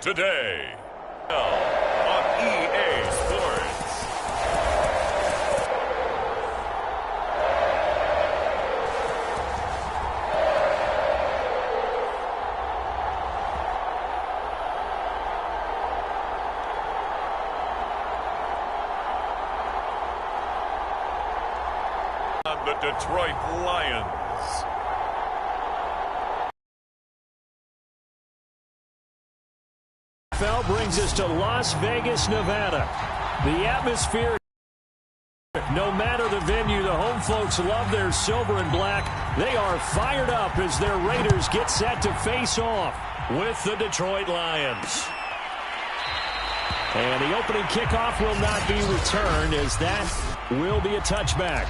today on EA Sports. On the Detroit Lions. Brings us to Las Vegas, Nevada. The atmosphere, no matter the venue, the home folks love their silver and black. They are fired up as their Raiders get set to face off with the Detroit Lions. And the opening kickoff will not be returned, as that will be a touchback.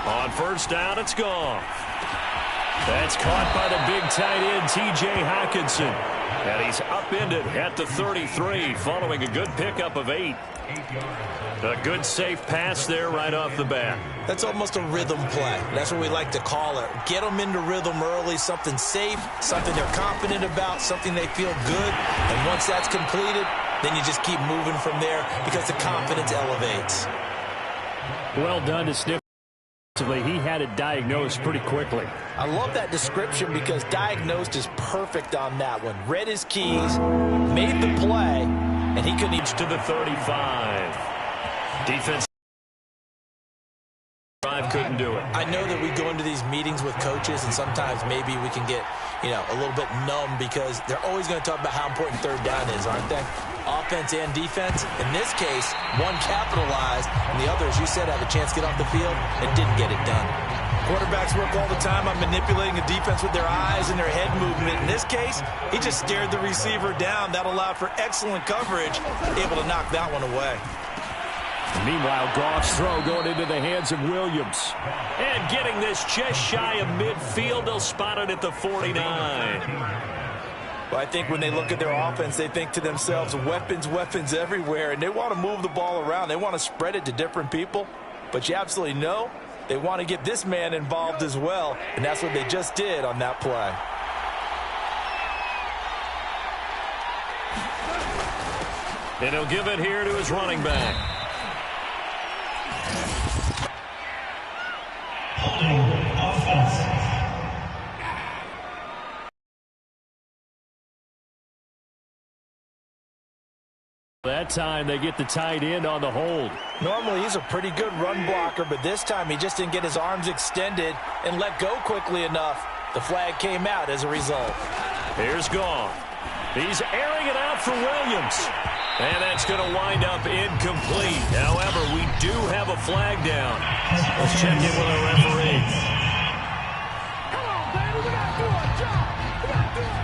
On first down, it's gone. That's caught by the big tight end, T.J. Hockenson. And he's upended at the 33 following a good pickup of 8. A good safe pass there right off the bat. That's almost a rhythm play. That's what we like to call it. Get them into rhythm early, something safe, something they're confident about, something they feel good. And once that's completed, then you just keep moving from there because the confidence elevates. Well done to Sniff. He had it diagnosed pretty quickly. I love that description because diagnosed is perfect on that one. Read his keys, made the play, and he couldn't even to the 35. Defense drive couldn't do it. I know that we go into these meetings with coaches, and sometimes maybe we can get, a little bit numb because they're always going to talk about how important third down is, aren't they? Offense and defense. In this case, one capitalized, and the other, as you said, had a chance to get off the field and didn't get it done. Quarterbacks work all the time on manipulating the defense with their eyes and their head movement. In this case, he just stared the receiver down. That allowed for excellent coverage, able to knock that one away. Meanwhile, Goff's throw going into the hands of Williams. And getting this just shy of midfield, they'll spot it at the 49. Well, I think when they look at their offense, they think to themselves, weapons, weapons everywhere, and they want to move the ball around. They want to spread it to different people, but you absolutely know they want to get this man involved as well, and that's what they just did on that play. And he'll give it here to his running back. That time they get the tight end on the hold. Normally he's a pretty good run blocker, but this time he just didn't get his arms extended and let go quickly enough. The flag came out as a result. Here's Goff. He's airing it out for Williams. And that's going to wind up incomplete. However, we do have a flag down. Let's check in with our referee.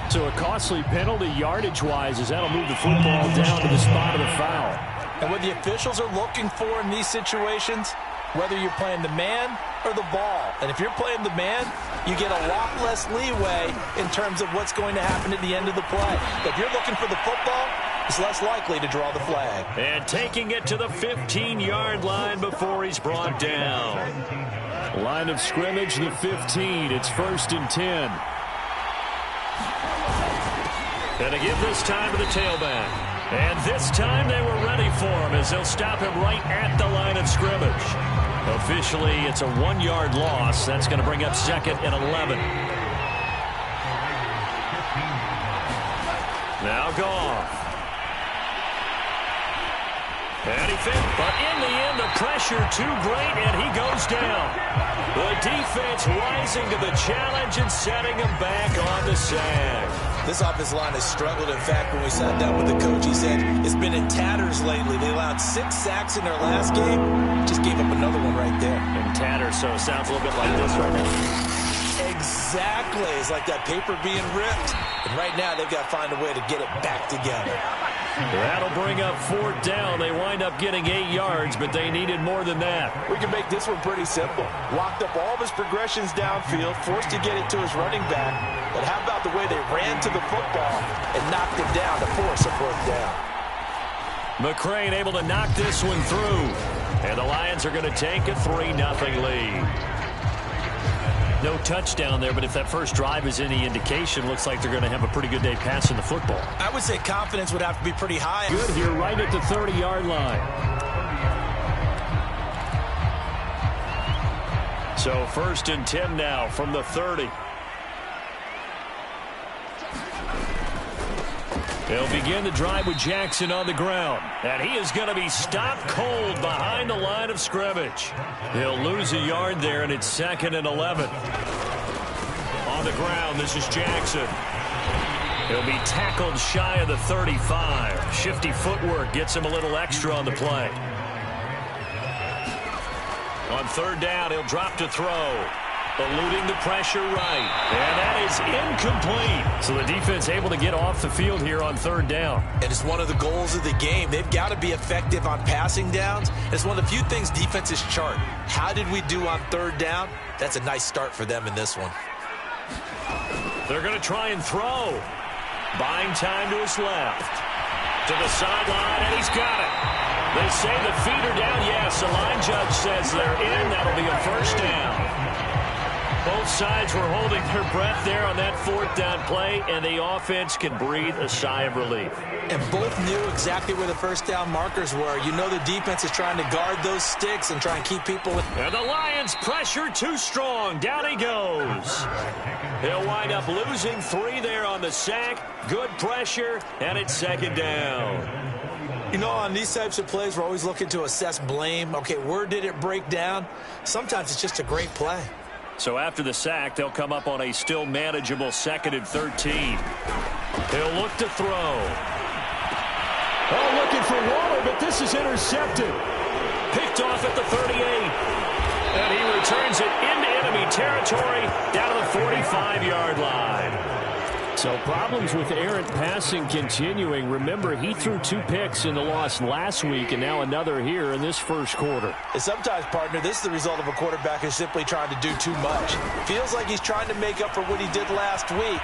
So a costly penalty yardage-wise as that'll move the football down to the spot of the foul. And what the officials are looking for in these situations, whether you're playing the man or the ball. And if you're playing the man, you get a lot less leeway in terms of what's going to happen at the end of the play. But if you're looking for the football, it's less likely to draw the flag. And taking it to the 15-yard line before he's brought down. Line of scrimmage, the 15. It's 1st and 10. And to give this time to the tailback. And this time they were ready for him as they'll stop him right at the line of scrimmage. Officially, it's a 1-yard loss. That's going to bring up 2nd and 11. Now Goff. And he fit, but in the end, the pressure too great, and he goes down. The defense rising to the challenge and setting him back on the sack. This offensive line has struggled. In fact, when we sat down with the coach, he said it's been in tatters lately. They allowed 6 sacks in their last game. Just gave up another one right there. In tatters, so it sounds a little bit like this right now. Exactly. It's like that paper being ripped. And right now, they've got to find a way to get it back together. That'll bring up 4th down. They wind up getting 8 yards, but they needed more than that. We can make this one pretty simple. Locked up all of his progressions downfield, forced to get it to his running back. But how about the way they ran to the football and knocked him down to force a 4th down? McCrane able to knock this one through. And the Lions are going to take a 3-0 lead. No touchdown there, but if that first drive is any indication, looks like they're going to have a pretty good day passing the football. I would say confidence would have to be pretty high. Good here right at the 30-yard line. So 1st and 10 now from the 30. They'll begin the drive with Jackson on the ground. And he is going to be stopped cold behind the line of scrimmage. He'll lose a yard there, and it's 2nd and 11. On the ground, this is Jackson. He'll be tackled shy of the 35. Shifty footwork gets him a little extra on the play. On 3rd down, he'll drop to throw. Eluding the pressure right. And that is incomplete. So the defense able to get off the field here on 3rd down. And it's one of the goals of the game. They've got to be effective on passing downs. It's one of the few things defenses chart. How did we do on 3rd down? That's a nice start for them in this one. They're going to try and throw. Buying time to his left. To the sideline, and he's got it. They say the feet are down. Yes, the line judge says they're in. That'll be a 1st down. Both sides were holding their breath there on that 4th down play, and the offense can breathe a sigh of relief. And both knew exactly where the 1st down markers were. You know the defense is trying to guard those sticks and try and keep people. And the Lions pressure too strong. Down he goes. He'll wind up losing 3 there on the sack. Good pressure, and it's 2nd down. You know, on these types of plays, we're always looking to assess blame. Okay, where did it break down? Sometimes it's just a great play. So after the sack, they'll come up on a still manageable 2nd and 13. He'll look to throw. Oh, looking for Waller, but this is intercepted. Picked off at the 38. And he returns it into enemy territory down to the 45-yard line. So problems with errant passing continuing. Remember, he threw 2 picks in the loss last week, and now another here in this 1st quarter. And sometimes, partner, this is the result of a quarterback who's simply trying to do too much. Feels like he's trying to make up for what he did last week,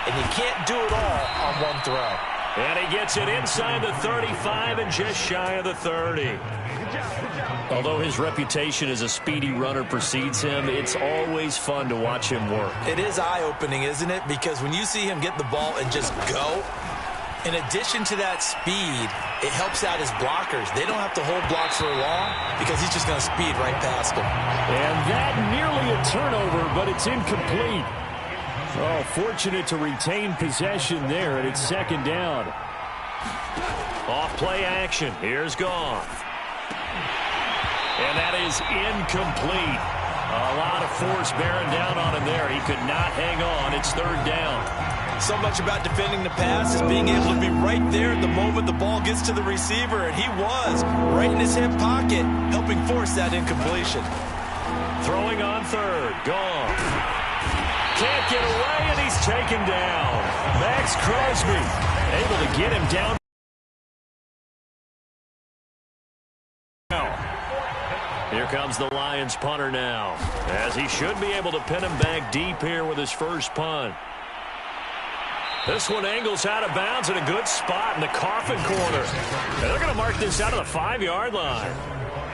and he can't do it all on one throw. And he gets it inside the 35 and just shy of the 30. Although his reputation as a speedy runner precedes him, it's always fun to watch him work. It is eye-opening, isn't it? Because when you see him get the ball and just go, in addition to that speed, it helps out his blockers. They don't have to hold blocks for long because he's just going to speed right past them. And that nearly a turnover, but it's incomplete. Oh, fortunate to retain possession there, and it's 2nd down. Off play action. Here's Goff. And that is incomplete. A lot of force bearing down on him there. He could not hang on. It's 3rd down. So much about defending the pass is being able to be right there at the moment the ball gets to the receiver, and he was right in his hip pocket, helping force that incompletion. Throwing on 3rd. Goff. Can't get away, and he's taken down. Max Crosby able to get him down. Here comes the Lions punter now, as he should be able to pin him back deep here with his first punt. This one angles out of bounds in a good spot in the coffin corner. And they're going to mark this out of the 5-yard line.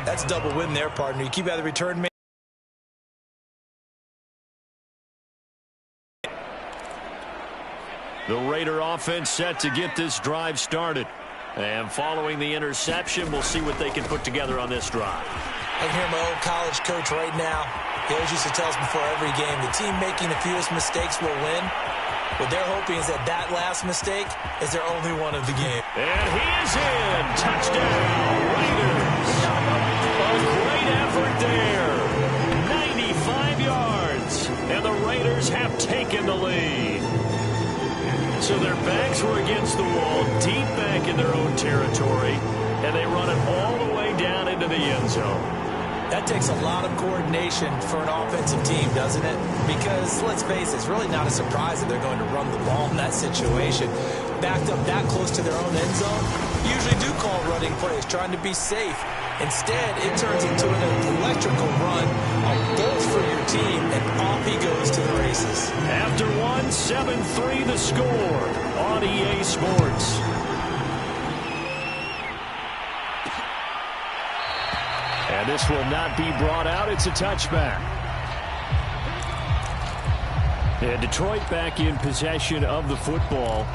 That's double win there, partner. You keep out the return man. The Raider offense set to get this drive started. And following the interception, we'll see what they can put together on this drive. I can hear my old college coach right now. He always used to tell us before every game, the team making the fewest mistakes will win. What they're hoping is that that last mistake is their only one of the game. And he is in. Touchdown, Raiders. A great effort there. 95 yards. And the Raiders have taken the lead. So their backs were against the wall, deep back in their own territory, and they run it all the way down into the end zone. That takes a lot of coordination for an offensive team, doesn't it? Because, let's face it, it's really not a surprise that they're going to run the ball in that situation. Backed up that close to their own end zone, usually do call running plays, trying to be safe. Instead, it turns into an electrical run on goals for your team, and off he goes to the races. After one, 7-3 the score on EA Sports. And this will not be brought out. It's a touchback. And Detroit back in possession of the football.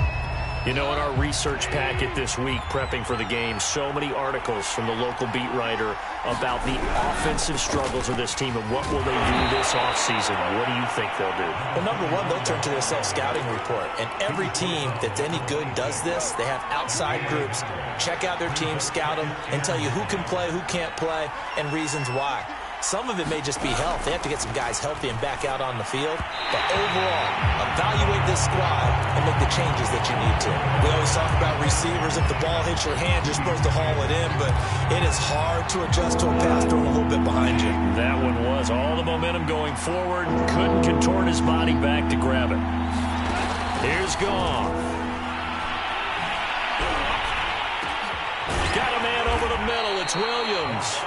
You know, in our research packet this week, prepping for the game, so many articles from the local beat writer about the offensive struggles of this team and what will they do this offseason. What do you think they'll do? Well, number one, they'll turn to their self-scouting report. And every team that's any good does this. They have outside groups. Check out their team, scout them, and tell you who can play, who can't play, and reasons why. Some of it may just be health. They have to get some guys healthy and back out on the field. But overall, evaluate this squad and make the changes that you need to. We always talk about receivers. If the ball hits your hand, you're supposed to haul it in. But it is hard to adjust to a pass thrown a little bit behind you. That one was all the momentum going forward. Couldn't contort his body back to grab it. Here's Goff. Got a man over the middle. It's Williams.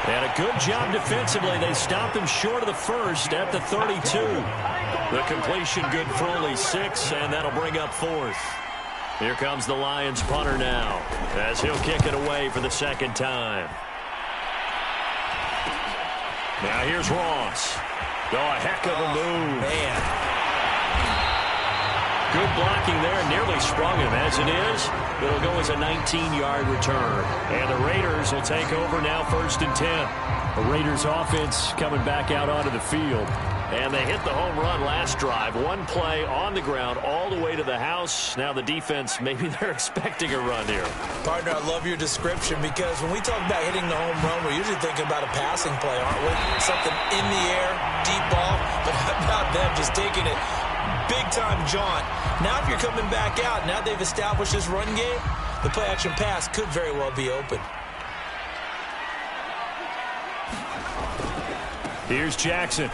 And a good job defensively. They stopped him short of the first at the 32. The completion good for only 6, and that'll bring up 4th. Here comes the Lions punter now, as he'll kick it away for the second time. Now here's Ross. Oh, a heck of a move. Man. Good blocking there, nearly sprung him. As it is, it'll go as a 19-yard return. And the Raiders will take over now 1st and 10. The Raiders offense coming back out onto the field. And they hit the home run last drive. One play on the ground all the way to the house. Now the defense, maybe they're expecting a run here. Partner, I love your description because when we talk about hitting the home run, we're usually thinking about a passing play, aren't we? Something in the air, deep ball. But how about them just taking it big-time jaunt? Now if you're coming back out, now they've established this run game, the play-action pass could very well be open. Here's Jackson.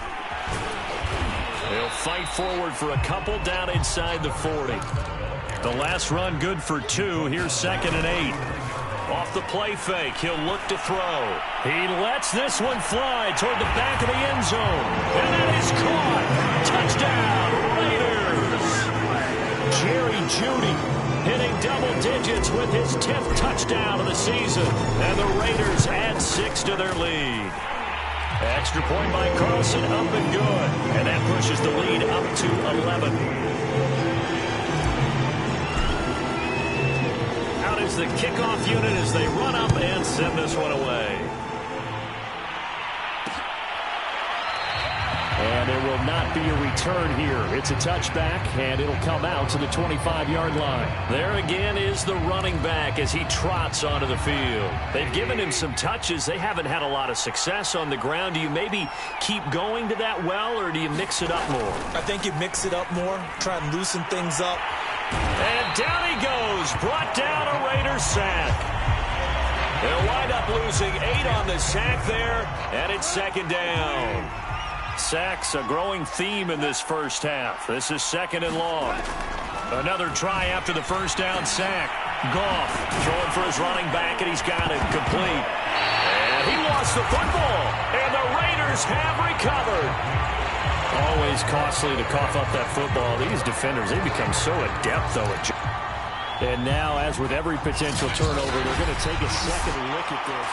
He'll fight forward for a couple down inside the 40. The last run good for 2. Here's 2nd and 8. Off the play fake, he'll look to throw. He lets this one fly toward the back of the end zone. And that is caught. Touchdown, Raiders. Jerry Jeudy hitting double digits with his 10th touchdown of the season. And the Raiders add 6 to their lead. Extra point by Carlson, up and good. And that pushes the lead up to 11. Out is the kickoff unit as they run up and send this one away. And there will not be a return here. It's a touchback, and it'll come out to the 25-yard line. There again is the running back as he trots onto the field. They've given him some touches. They haven't had a lot of success on the ground. Do you maybe keep going to that well, or do you mix it up more? I think you mix it up more, try and loosen things up. And down he goes. Brought down a Raiders sack. They'll wind up losing 8 on the sack there, and it's 2nd down. Sacks, a growing theme in this first half. This is 2nd and long. Another try after the first down sack. Goff throwing for his running back, and he's got it complete. And he lost the football, and the Raiders have recovered. Always costly to cough up that football. These defenders, they become so adept, though. And now, as with every potential turnover, they're going to take a second look at this.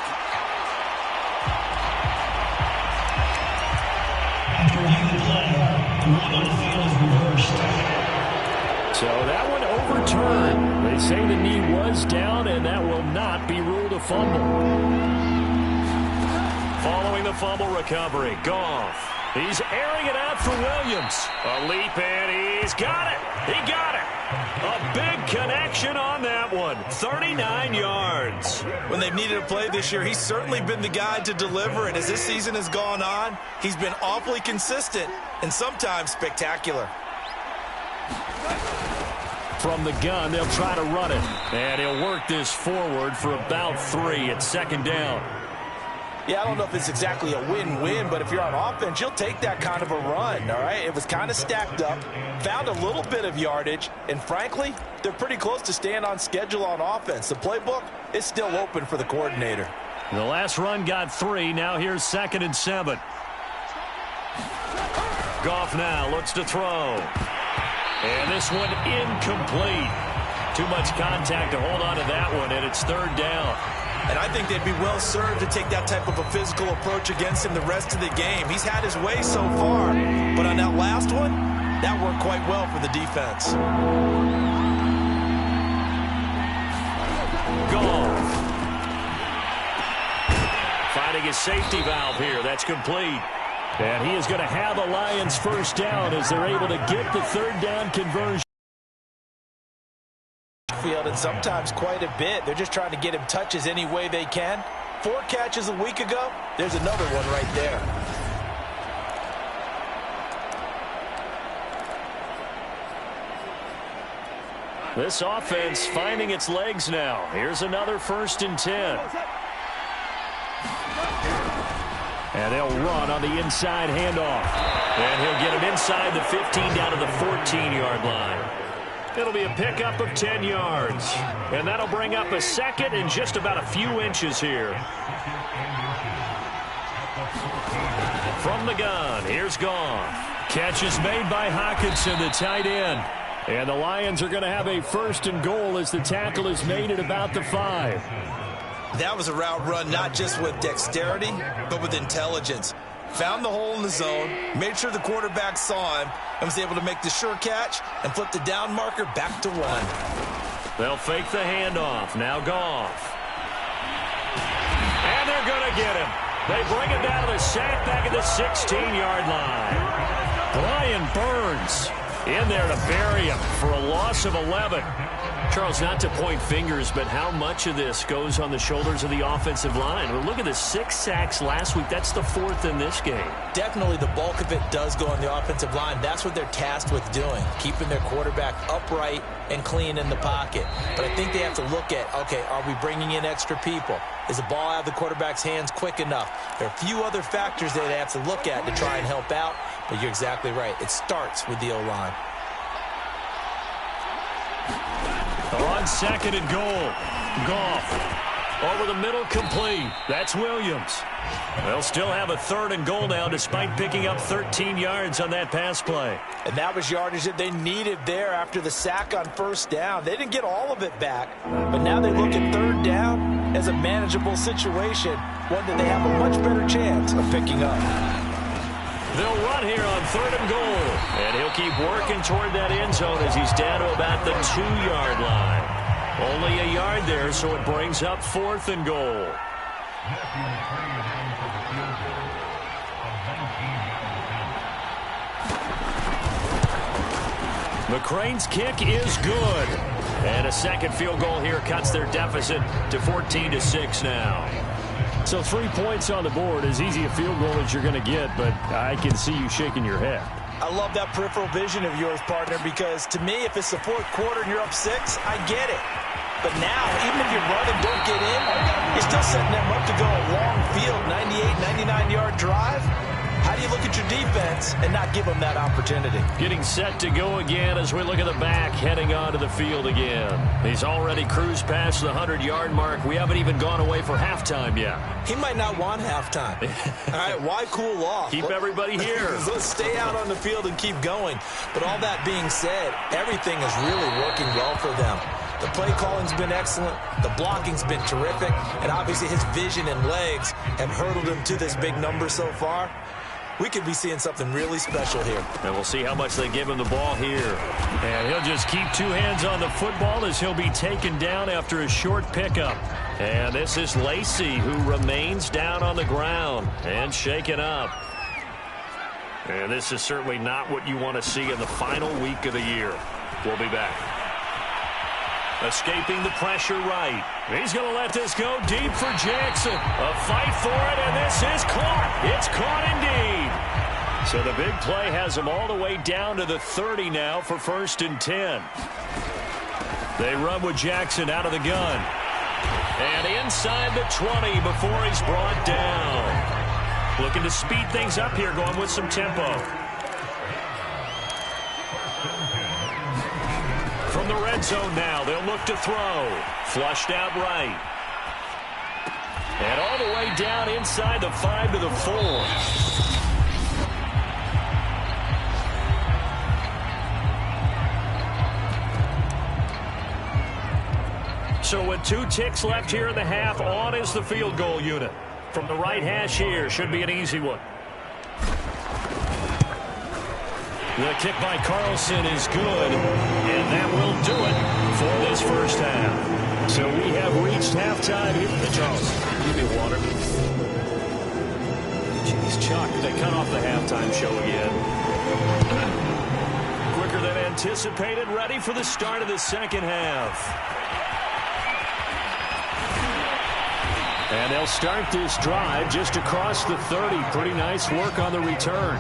So that one overturned. They say the knee was down, and that will not be ruled a fumble. Following the fumble recovery, Goff. He's airing it out for Williams. A leap, and he's got it. He got it. A big connection on that one. 39 yards. When they've needed a play this year, he's certainly been the guy to deliver. And as this season has gone on, he's been awfully consistent and sometimes spectacular. From the gun, they'll try to run it. And he'll work this forward for about 3 at 2nd down. Yeah, I don't know if it's exactly a win-win, but if you're on offense, you'll take that kind of a run, all right? It was kind of stacked up, found a little bit of yardage, and frankly, they're pretty close to staying on schedule on offense. The playbook is still open for the coordinator. The last run got 3. Now here's 2nd and 7. Goff now looks to throw. And this one incomplete. Too much contact to hold on to that one, and it's 3rd down. And I think they'd be well served to take that type of a physical approach against him the rest of the game. He's had his way so far, but on that last one, that worked quite well for the defense. Goff. Finding his safety valve here. That's complete. And he is going to have a Lions first down as they're able to get the third down conversion. Field, and sometimes quite a bit. They're just trying to get him touches any way they can. 4 catches a week ago. There's another one right there. This offense finding its legs now. Here's another 1st and 10. And they'll run on the inside handoff. And he'll get him inside the 15 down to the 14-yard line. It'll be a pickup of 10 yards. And that'll bring up a second and just about a few inches here. From the gun, here's Goff. Catch is made by Hockenson, the tight end. And the Lions are going to have a 1st and goal as the tackle is made at about the 5. That was a route run not just with dexterity, but with intelligence. Found the hole in the zone, made sure the quarterback saw him, and was able to make the sure catch and flip the down marker back to 1. They'll fake the handoff. Now Goff. And they're going to get him. They bring him down to the sack back at the 16-yard line. Brian Burns in there to bury him for a loss of 11. Charles, not to point fingers, but how much of this goes on the shoulders of the offensive line? Well, look at the 6 sacks last week. That's the 4th in this game. Definitely the bulk of it does go on the offensive line. That's what they're tasked with doing, keeping their quarterback upright and clean in the pocket. But I think they have to look at, okay, are we bringing in extra people? Is the ball out of the quarterback's hands quick enough? There are a few other factors that they have to look at to try and help out, but you're exactly right. It starts with the O-line. On 2nd and goal, Goff over the middle, complete. That's Williams. They'll still have a 3rd and goal now despite picking up 13 yards on that pass play. And that was yardage that they needed there after the sack on 1st down. They didn't get all of it back, but now they look at 3rd down as a manageable situation, one that they have a much better chance of picking up. They'll run here on 3rd and goal. And he'll keep working toward that end zone as he's down to about the 2-yard line. Only a yard there, so it brings up 4th and goal. McCrane's kick is good. And a second field goal here cuts their deficit to 14-6 now. So 3 points on the board, as easy a field goal as you're going to get, but I can see you shaking your head. I love that peripheral vision of yours, partner, because to me, if it's the 4th quarter and you're up 6, I get it. But now, even if you run and don't get in, you're still setting them up to go a long field, 98, 99-yard drive. How do you look at your defense and not give them that opportunity? Getting set to go again as we look at the back, heading onto the field again. He's already cruised past the 100-yard mark. We haven't even gone away for halftime yet. He might not want halftime. All right, why cool off? Keep everybody here. Let's stay out on the field and keep going. But all that being said, everything is really working well for them. The play calling's been excellent. The blocking's been terrific. And obviously his vision and legs have hurdled him to this big number so far. We could be seeing something really special here. And we'll see how much they give him the ball here. And he'll just keep 2 hands on the football as he'll be taken down after a short pickup. And this is Lacy, who remains down on the ground and shaken up. And this is certainly not what you want to see in the final week of the year. We'll be back. Escaping the pressure right. He's going to let this go deep for Jackson. A fight for it, and this is caught. It's caught indeed. So the big play has him all the way down to the 30 now for 1st and 10. They run with Jackson out of the gun. And inside the 20 before he's brought down. Looking to speed things up here, going with some tempo. From the red zone now, they'll look to throw. Flushed out right. And all the way down inside the 5 to the 4. So with 2 ticks left here in the half, on is the field goal unit. From the right hash here, should be an easy one. The kick by Carlson is good, and that will do it for this first half. So we have reached halftime here. Hey, Charles, give me water. Jeez, Chuck, they cut off the halftime show again. Quicker than anticipated, ready for the start of the second half. And they'll start this drive just across the 30. Pretty nice work on the return.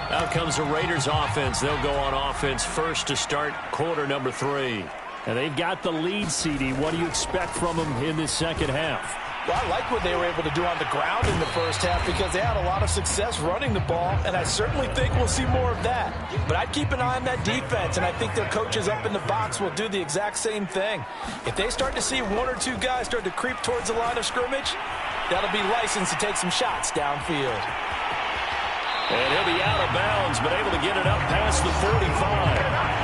Out comes the Raiders offense. They'll go on offense first to start quarter number 3. And they've got the lead, CD. What do you expect from them in this second half? Well, I like what they were able to do on the ground in the first half because they had a lot of success running the ball, and I certainly think we'll see more of that. But I'd keep an eye on that defense, and I think their coaches up in the box will do the exact same thing. If they start to see 1 or 2 guys start to creep towards the line of scrimmage, that'll be licensed to take some shots downfield. And he'll be out of bounds, but able to get it up past the 45.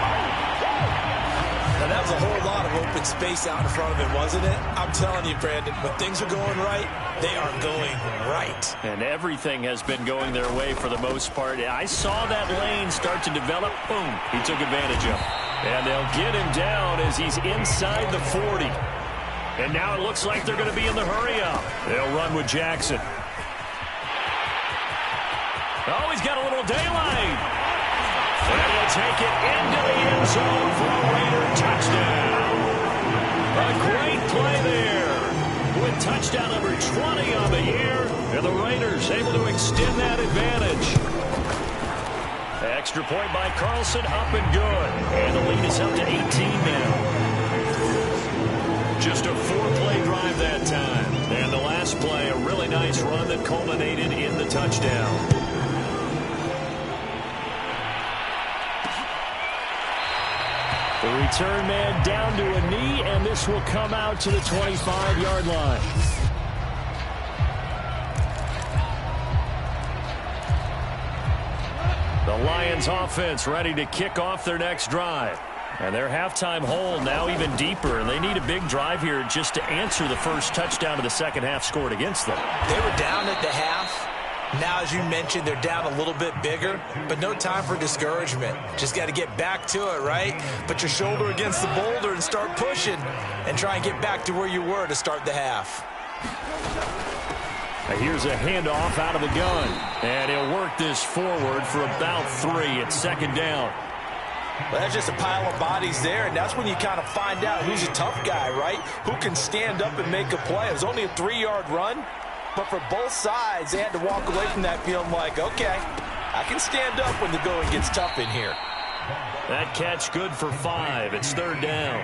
And that was a whole lot of open space out in front of him, wasn't it? I'm telling you, Brandon, when things are going right, they are going right. And everything has been going their way for the most part. I saw that lane start to develop. Boom. He took advantage of it. And they'll get him down as he's inside the 40. And now it looks like they're going to be in the hurry-up. They'll run with Jackson. Oh, he's got a little daylight. And he'll take it into the end zone for a Raider touchdown. A great play there. With touchdown number 20 on the year. And the Raiders able to extend that advantage. Extra point by Carlson, up and good. And the lead is up to 18 now. Just a 4-play drive that time. And the last play, a really nice run that culminated in the touchdown. The return man down to a knee, and this will come out to the 25-yard line. The Lions offense ready to kick off their next drive. And their halftime hole now even deeper, and they need a big drive here just to answer the first touchdown of the second half scored against them. They were down at the half. Now, as you mentioned, they're down a little bit bigger, but no time for discouragement. Just got to get back to it, right? Put your shoulder against the boulder and start pushing and try and get back to where you were to start the half. Here's a handoff out of the gun, and he'll work this forward for about 3 at second down. Well, that's just a pile of bodies there, and that's when you kind of find out who's a tough guy, right? Who can stand up and make a play. It was only a 3-yard run. But for both sides, they had to walk away from that feeling like, okay, I can stand up when the going gets tough in here. That catch good for 5. It's third down.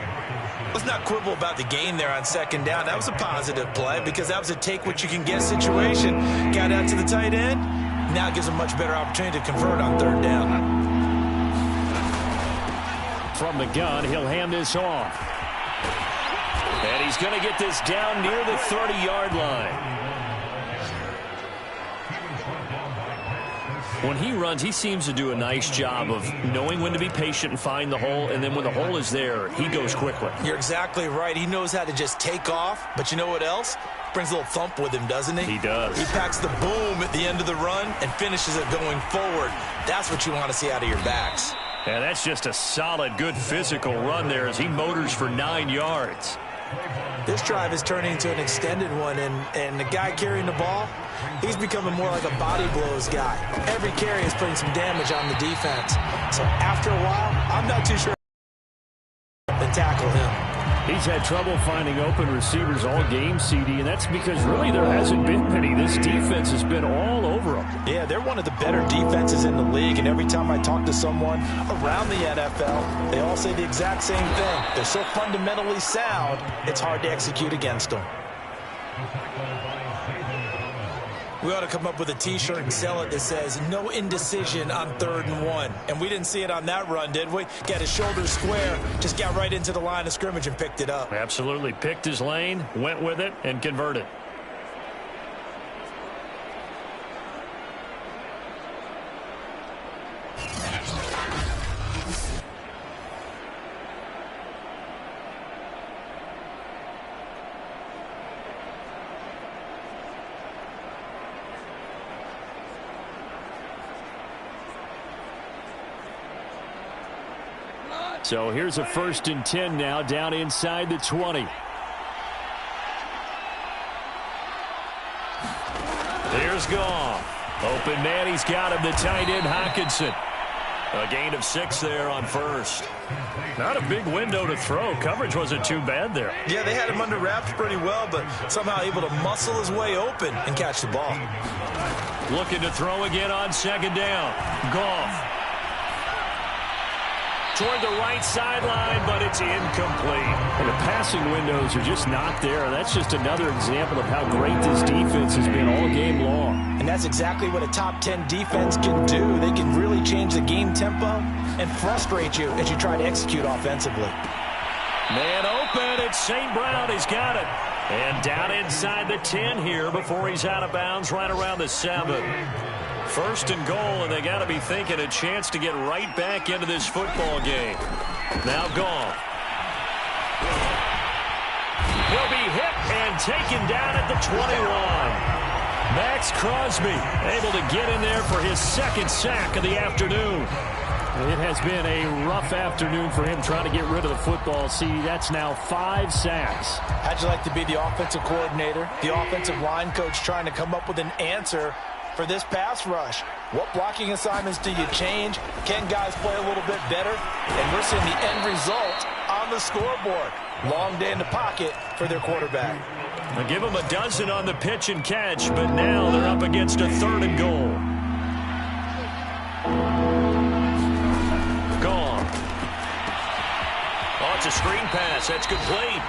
Let's not quibble about the gain there on second down. That was a positive play because that was a take-what-you-can-get situation. Got out to the tight end. Now it gives them a much better opportunity to convert on third down. From the gun, he'll hand this off. And he's going to get this down near the 30-yard line. When he runs, he seems to do a nice job of knowing when to be patient and find the hole, and then when the hole is there, he goes quickly. You're exactly right. He knows how to just take off, but you know what else? Brings a little thump with him, doesn't he? He does. He packs the boom at the end of the run and finishes it going forward. That's what you want to see out of your backs. And that's just a solid, good physical run there as he motors for 9 yards. This drive is turning into an extended one, and the guy carrying the ball, he's becoming more like a body blows guy. Every carry is putting some damage on the defense. So after a while, I'm not too sure to tackle him. He's had trouble finding open receivers all game, CD, and that's because really there hasn't been many. This defense has been all over him. Yeah, they're one of the better defenses in the league, and every time I talk to someone around the NFL, they all say the exact same thing. They're so fundamentally sound, it's hard to execute against them. We ought to come up with a T-shirt and sell it that says, no indecision on 3rd and 1. And we didn't see it on that run, did we? Got his shoulders square, just got right into the line of scrimmage and picked it up. Absolutely. Picked his lane, went with it, and converted. So here's a 1st and 10 now, down inside the 20. Here's Goff. Open man, he's got him, the tight end Hockenson. A gain of 6 there on 1st. Not a big window to throw. Coverage wasn't too bad there. Yeah, they had him under wraps pretty well, but somehow able to muscle his way open and catch the ball. Looking to throw again on 2nd down. Goff. Toward the right sideline, but it's incomplete. And the passing windows are just not there. That's just another example of how great this defense has been all game long. And that's exactly what a top 10 defense can do. They can really change the game tempo and frustrate you as you try to execute offensively. Man open, it's St. Brown. He's got it. And down inside the 10 here before he's out of bounds right around the 7. 1st and goal, and they got to be thinking a chance to get right back into this football game. Now Goff. He'll be hit and taken down at the 21. Max Crosby able to get in there for his 2nd sack of the afternoon. It has been a rough afternoon for him trying to get rid of the football. See, that's now 5 sacks. How'd you like to be the offensive coordinator, the offensive line coach trying to come up with an answer for this pass rush? What blocking assignments do you change? Can guys play a little bit better? And we're seeing the end result on the scoreboard. Long day in the pocket for their quarterback. They'll give them a dozen on the pitch and catch, but now they're up against a 3rd and goal. Gone. Oh, it's a screen pass. That's complete.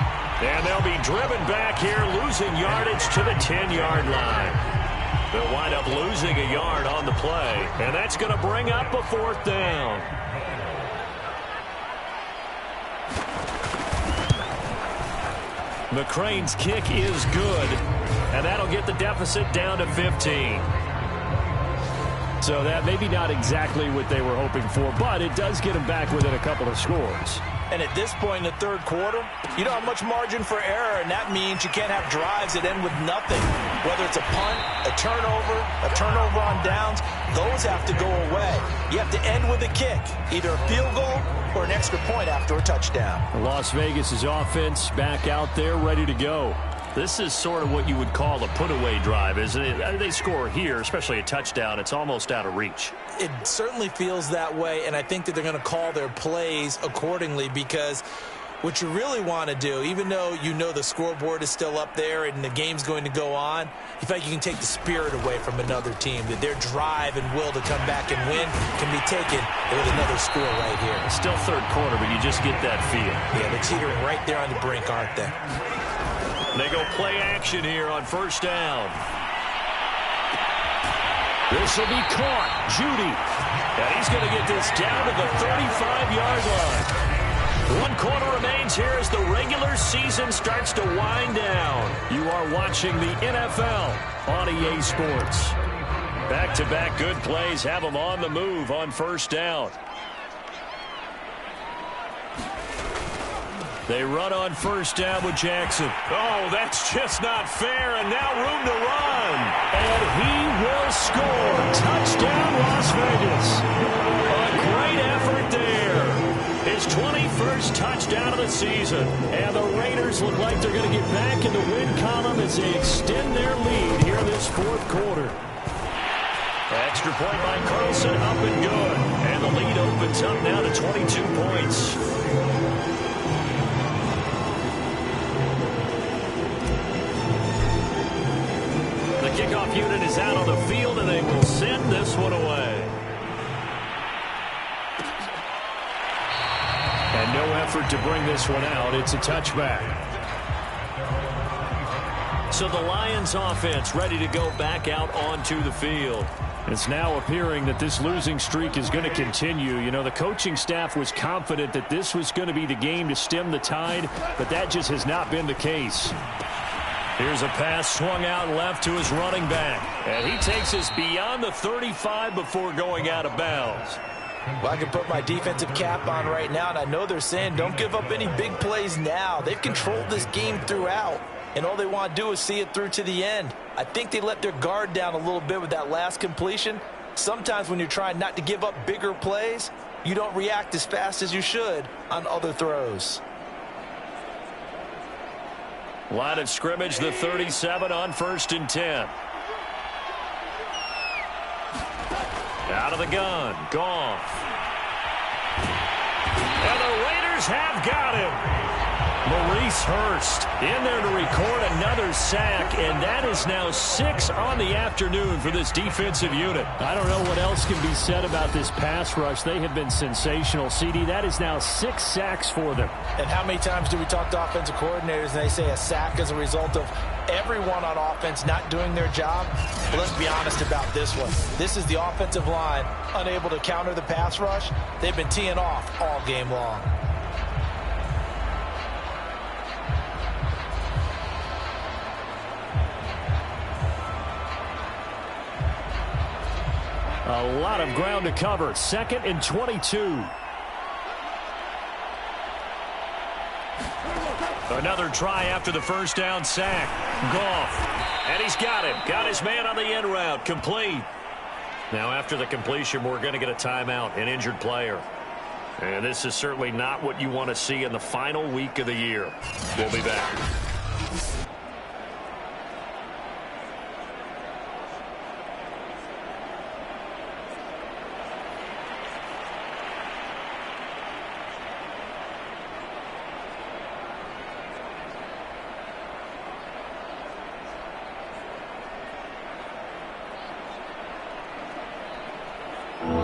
And they'll be driven back here, losing yardage to the 10-yard line. They'll wind up losing a yard on the play, and that's going to bring up a 4th down. McCrane's kick is good, and that'll get the deficit down to 15. So that maybe not exactly what they were hoping for, but it does get them back within a couple of scores. And at this point in the 3rd quarter, you don't have much margin for error, and that means you can't have drives that end with nothing. Whether it's a punt, a turnover on downs, those have to go away. You have to end with a kick, either a field goal or an extra point after a touchdown. Las Vegas's offense back out there ready to go. This is sort of what you would call a put-away drive, isn't it? They score here, especially a touchdown. It's almost out of reach. It certainly feels that way, and I think that they're going to call their plays accordingly, because what you really want to do, even though you know the scoreboard is still up there and the game's going to go on, you feel like you can take the spirit away from another team, that their drive and will to come back and win can be taken with another score right here. It's still 3rd quarter, but you just get that feel. Yeah, they're teetering right there on the brink, aren't they? They go play action here on 1st down. This will be caught. Judy. And he's going to get this down to the 35-yard line. 1 quarter remains here as the regular season starts to wind down. You are watching the NFL on EA Sports. Back-to-back good plays have them on the move on 1st down. They run on 1st down with Jackson. Oh, that's just not fair, and now room to run. And he will score. Touchdown, Las Vegas. A great effort there. His 21st touchdown of the season. And the Raiders look like they're going to get back in the win column as they extend their lead here in this 4th quarter. Extra point by Carlson, up and good. And the lead opens up now to 22 points. The kickoff unit is out on the field, and they will send this one away. And no effort to bring this one out. It's a touchback. So the Lions offense ready to go back out onto the field. It's now appearing that this losing streak is going to continue. You know, the coaching staff was confident that this was going to be the game to stem the tide, but that just has not been the case. Here's a pass swung out left to his running back. And he takes us beyond the 35 before going out of bounds. Well, I can put my defensive cap on right now, and I know they're saying don't give up any big plays now. They've controlled this game throughout, and all they want to do is see it through to the end. I think they let their guard down a little bit with that last completion. Sometimes when you're trying not to give up bigger plays, you don't react as fast as you should on other throws. Line of scrimmage, the 37 on 1st and 10. Out of the gun, Goff. And the Raiders have got him. Maurice Hurst in there to record another sack, and that is now 6 on the afternoon for this defensive unit. I don't know what else can be said about this pass rush. They have been sensational, CD. That is now 6 sacks for them. And how many times do we talk to offensive coordinators and they say a sack is a result of everyone on offense not doing their job? But let's be honest about this one. This is the offensive line unable to counter the pass rush. They've been teeing off all game long. A lot of ground to cover. 2nd and 22. Another try after the first down sack. Goff. And he's got him. Got his man on the end route. Complete. Now after the completion, we're going to get a timeout, an injured player. And this is certainly not what you want to see in the final week of the year. We'll be back.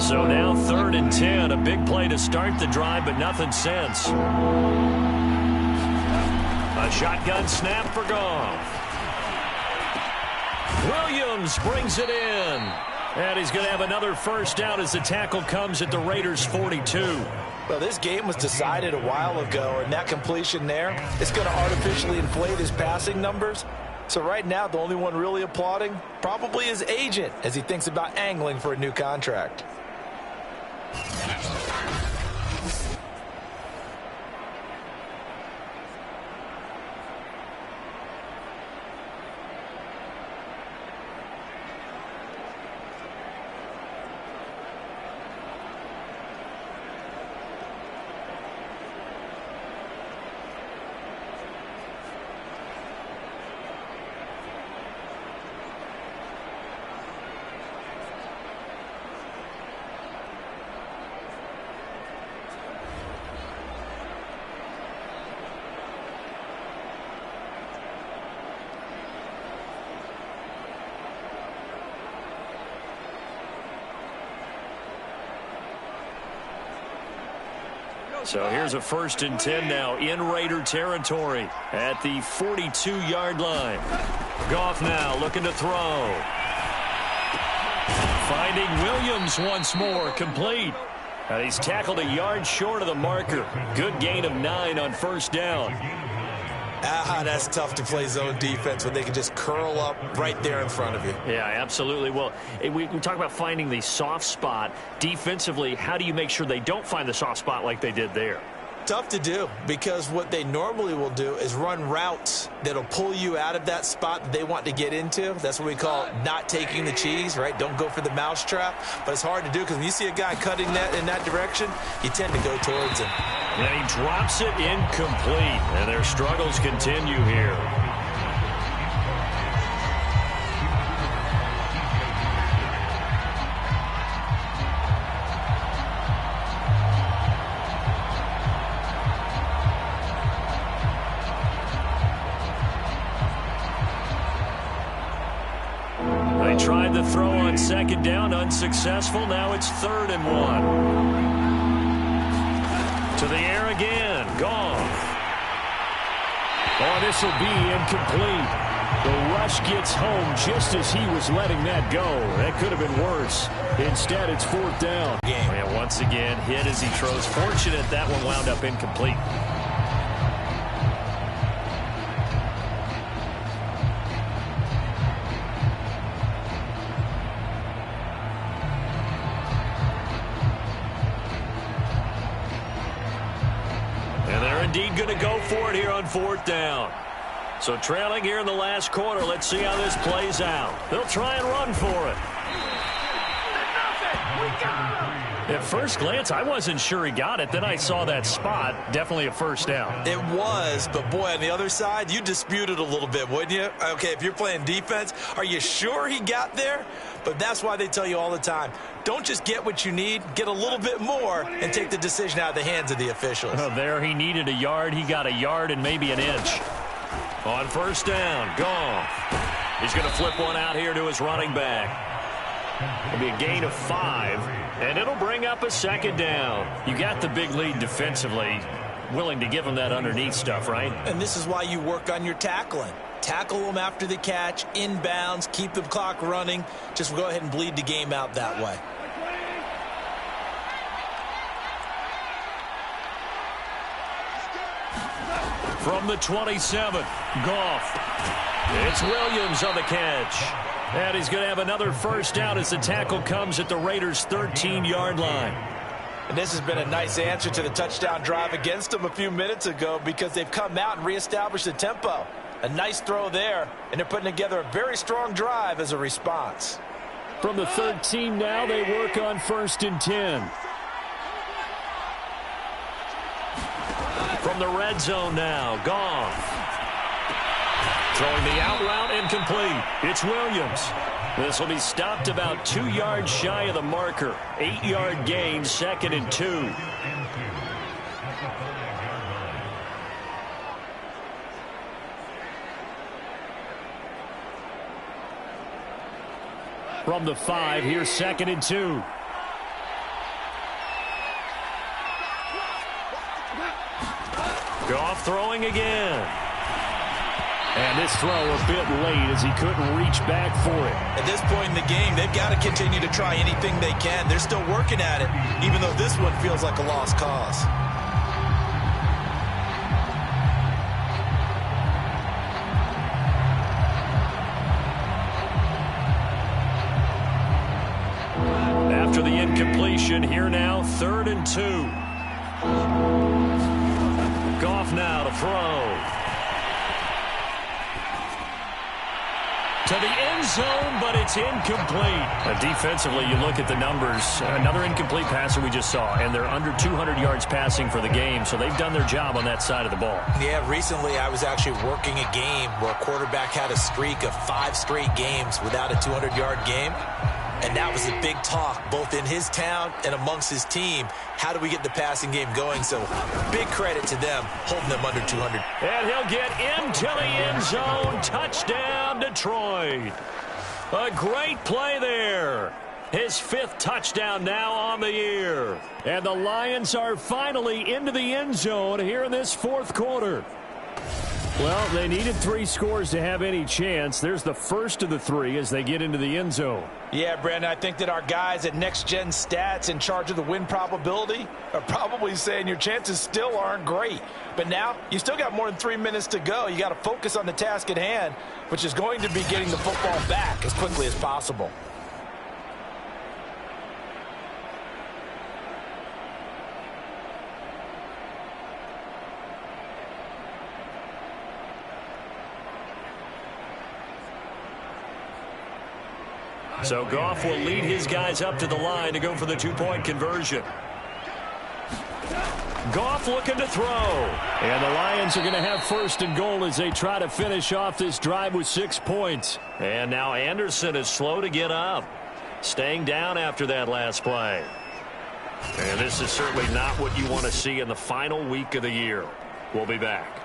So now 3rd and 10. A big play to start the drive, but nothing since. A shotgun snap for Goff. Williams brings it in. And he's going to have another first down as the tackle comes at the Raiders' 42. Well, this game was decided a while ago, and that completion there is going to artificially inflate his passing numbers. So right now, the only one really applauding probably his agent as he thinks about angling for a new contract. So here's a 1st and 10 now in Raider territory at the 42-yard line. Goff now looking to throw. Finding Williams once more, complete. And he's tackled a yard short of the marker. Good gain of 9 on 1st down. That's tough to play zone defense when they can just curl up right there in front of you. Yeah, absolutely. Well, we talk about finding the soft spot. Defensively, how do you make sure they don't find the soft spot like they did there? Tough to do, because what they normally will do is run routes that'll pull you out of that spot that they want to get into. That's what we call not taking the cheese, right? Don't go for the mousetrap. But it's hard to do because when you see a guy cutting that in that direction, you tend to go towards him. And he drops it incomplete. And their struggles continue here. Tried the throw on 2nd down, unsuccessful. Now it's 3rd and 1. To the air again, Goff. Oh, this will be incomplete. The rush gets home just as he was letting that go. That could have been worse. Instead, it's 4th down. And once again, hit as he throws. Fortunate that one wound up incomplete. Indeed going to go for it here on 4th down. So trailing here in the last quarter. Let's see how this plays out. They'll try and run for it. At first glance, I wasn't sure he got it. Then I saw that spot. Definitely a first down. It was, but boy, on the other side, you dispute it a little bit, wouldn't you? Okay, if you're playing defense, are you sure he got there? But that's why they tell you all the time, don't just get what you need, get a little bit more and take the decision out of the hands of the officials. Oh, there he needed a yard. He got a yard and maybe an inch. On first down, Goff. He's going to flip one out here to his running back. It'll be a gain of 5, and it'll bring up a second down. You got the big lead defensively, willing to give him that underneath stuff, right? And this is why you work on your tackling. Tackle them after the catch, inbounds, keep the clock running. Just go ahead and bleed the game out that way. From the 27, Goff. It's Williams on the catch. And he's going to have another first down as the tackle comes at the Raiders' 13-yard line. And this has been a nice answer to the touchdown drive against them a few minutes ago because they've come out and reestablished the tempo. A nice throw there, and they're putting together a very strong drive as a response. From the 13 now, they work on 1st and 10. From the red zone now, Goff. Throwing the out route incomplete. It's Williams. This will be stopped about 2 yards shy of the marker. 8-yard gain, 2nd and 2. From the 5, here's 2nd and 2. Goff throwing again. And this throw a bit late as he couldn't reach back for it. At this point in the game, they've got to continue to try anything they can. They're still working at it, even though this one feels like a lost cause. After the incompletion, here now, 3rd and 2. Goff now to throw. To the end zone, but it's incomplete. Defensively, you look at the numbers. Another incomplete passer we just saw, and they're under 200 yards passing for the game, so they've done their job on that side of the ball. Yeah, recently I was actually working a game where a quarterback had a streak of 5 straight games without a 200-yard game. And that was a big talk, both in his town and amongst his team. How do we get the passing game going? So big credit to them, holding them under 200. And he'll get into the end zone. Touchdown, Detroit. A great play there. His 5th touchdown now on the year. And the Lions are finally into the end zone here in this 4th quarter. Well, they needed 3 scores to have any chance. There's the first of the 3 as they get into the end zone. Yeah, Brandon, I think that our guys at Next Gen Stats in charge of the win probability are probably saying your chances still aren't great. But now you still got more than 3 minutes to go. You got to focus on the task at hand, which is going to be getting the football back as quickly as possible. So Goff will lead his guys up to the line to go for the 2-point conversion. Goff looking to throw. And the Lions are going to have 1st and goal as they try to finish off this drive with 6 points. And now Anderson is slow to get up. Staying down after that last play. And this is certainly not what you want to see in the final week of the year. We'll be back.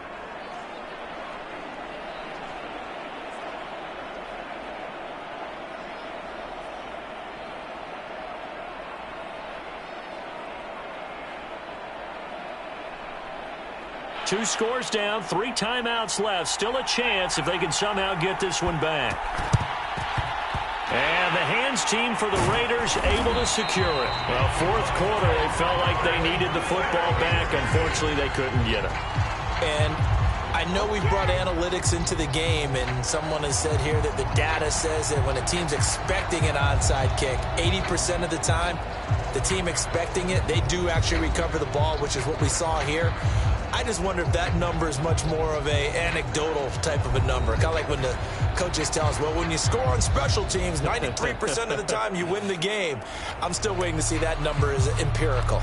Two scores down, 3 timeouts left. Still a chance if they can somehow get this one back. And the hands team for the Raiders able to secure it. Well, 4th quarter, they felt like they needed the football back. Unfortunately, they couldn't get it. And I know we've brought analytics into the game, and someone has said here that the data says that when a team's expecting an onside kick, 80% of the time, the team expecting it, they do actually recover the ball, which is what we saw here. I just wonder if that number is much more of a anecdotal type of a number. Kind of like when the coaches tell us, well, when you score on special teams, 93% of the time you win the game. I'm still waiting to see that number is empirical.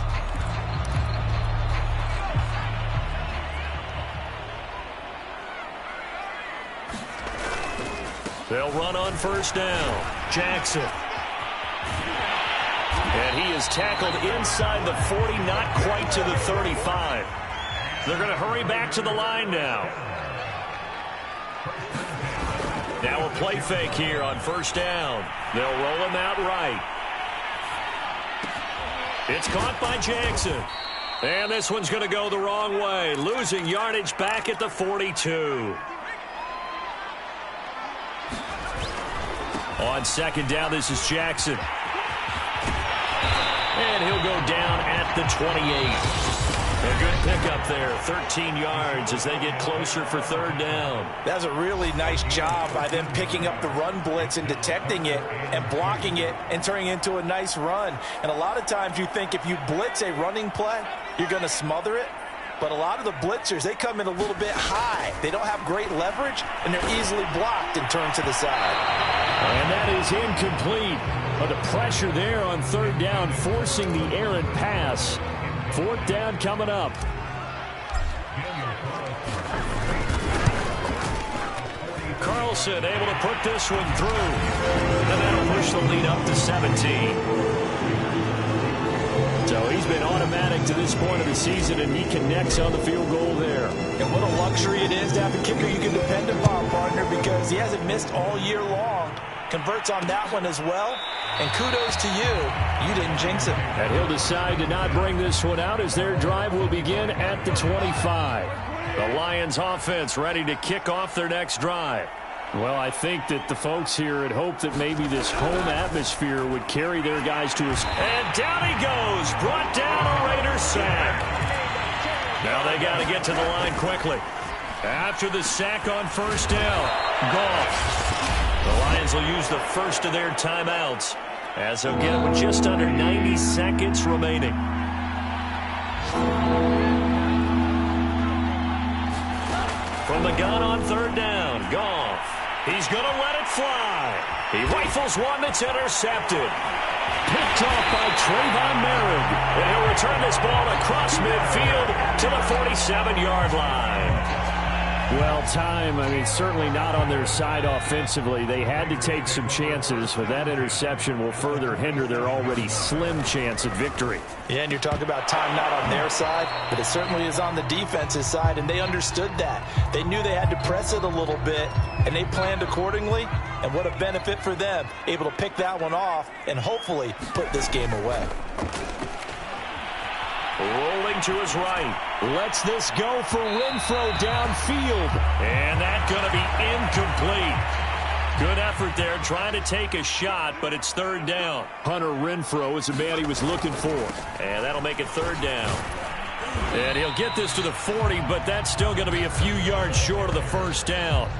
They'll run on first down. Jackson. And he is tackled inside the 40, not quite to the 35. They're going to hurry back to the line now. Now a play fake here on first down. They'll roll him out right. It's caught by Jackson. And this one's going to go the wrong way. Losing yardage back at the 42. On second down, this is Jackson. And he'll go down at the 28. A good pickup there, 13 yards as they get closer for third down. That's a really nice job by them picking up the run blitz and detecting it and blocking it and turning it into a nice run. And a lot of times you think if you blitz a running play, you're going to smother it. But a lot of the blitzers, they come in a little bit high. They don't have great leverage, and they're easily blocked and turned to the side. And that is incomplete. But the pressure there on third down, forcing the errant pass. Fourth down coming up. Carlson able to put this one through. And that'll push the lead up to 17. So he's been automatic to this point of the season, and he connects on the field goal there. And what a luxury it is to have a kicker you can depend upon, partner, because he hasn't missed all year long. Converts on that one as well. And kudos to you. You didn't jinx him. And he'll decide to not bring this one out as their drive will begin at the 25. The Lions offense ready to kick off their next drive. Well, I think that the folks here had hoped that maybe this home atmosphere would carry their guys to us. And down he goes. Brought down a Raider sack. Now they got to get to the line quickly. After the sack on first down, Goff. The Lions will use the first of their timeouts as they'll get it with just under 90 seconds remaining. From the gun on third down, Goff. He's going to let it fly. He rifles one that's intercepted. Picked off by Trayvon Merrick. And he'll return this ball across midfield to the 47-yard line. Well, certainly not on their side offensively. They had to take some chances, but that interception will further hinder their already slim chance at victory. Yeah, and you're talking about time not on their side, but it certainly is on the defense's side, and they understood that. They knew they had to press it a little bit, and they planned accordingly, and what a benefit for them, able to pick that one off and hopefully put this game away. Rolling to his right. Lets this go for Renfrow downfield. And that's going to be incomplete. Good effort there trying to take a shot, but it's third down. Hunter Renfrow is the man he was looking for. And that'll make it third down. And he'll get this to the 40, but that's still going to be a few yards short of the first down.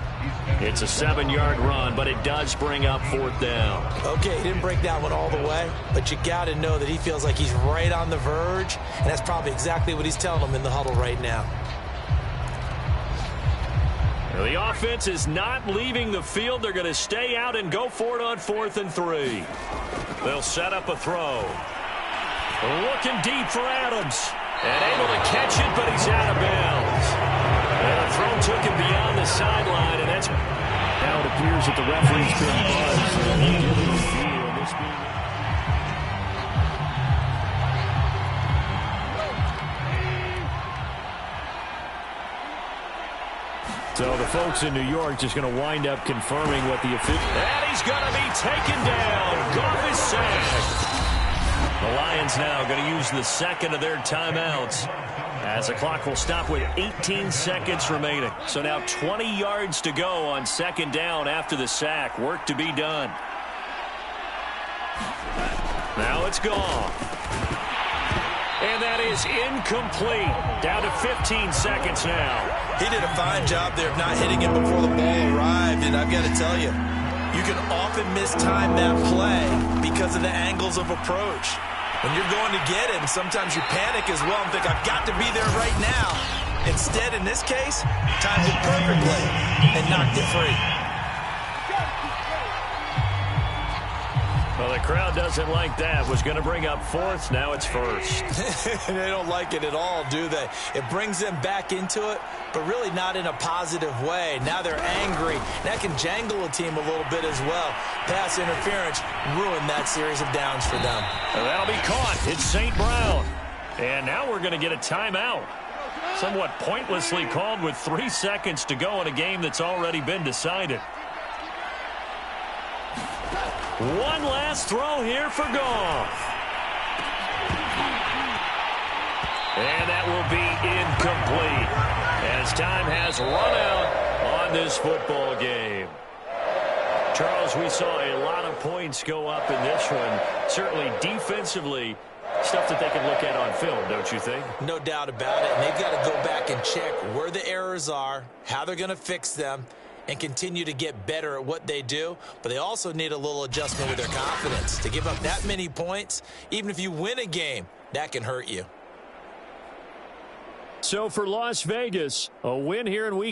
It's a 7-yard run, but it does bring up fourth down. Okay, he didn't break that one all the way, but you got to know that he feels like he's right on the verge, and that's probably exactly what he's telling them in the huddle right now. Well, the offense is not leaving the field. They're going to stay out and go for it on 4th and 3. They'll set up a throw. Looking deep for Adams. And able to catch it, but he's out of bounds. And the throw took him beyond the sideline, and that's... Now it appears that the referee's been buzzed. So the folks in New York just going to wind up confirming what the official... And he's going to be taken down. Goff is sacked. The Lions now going to use the second of their timeouts as the clock will stop with 18 seconds remaining. So now 20 yards to go on second down after the sack. Work to be done. Now it's gone. And that is incomplete. Down to 15 seconds now. He did a fine job there of not hitting him before the ball arrived, and I've got to tell you, you can often mistime that play because of the angles of approach. When you're going to get him, sometimes you panic as well and think, I've got to be there right now. Instead, in this case, timed it perfectly and knocked it free. Well, the crowd doesn't like that. Was going to bring up fourth. Now it's first. They don't like it at all, do they? It brings them back into it, but really not in a positive way. Now they're angry. That can jangle a team a little bit as well. Pass interference ruined that series of downs for them. And that'll be caught. It's St. Brown. And now we're going to get a timeout. Somewhat pointlessly called with 3 seconds to go in a game that's already been decided. One last throw here for Goff. And that will be incomplete as time has run out on this football game. Charles, we saw a lot of points go up in this one. Certainly defensively, stuff that they can look at on film, don't you think? No doubt about it. And they've got to go back and check where the errors are, how they're going to fix them, and continue to get better at what they do. But they also need a little adjustment with their confidence. To give up that many points, even if you win a game, that can hurt you. So for Las Vegas, a win here in week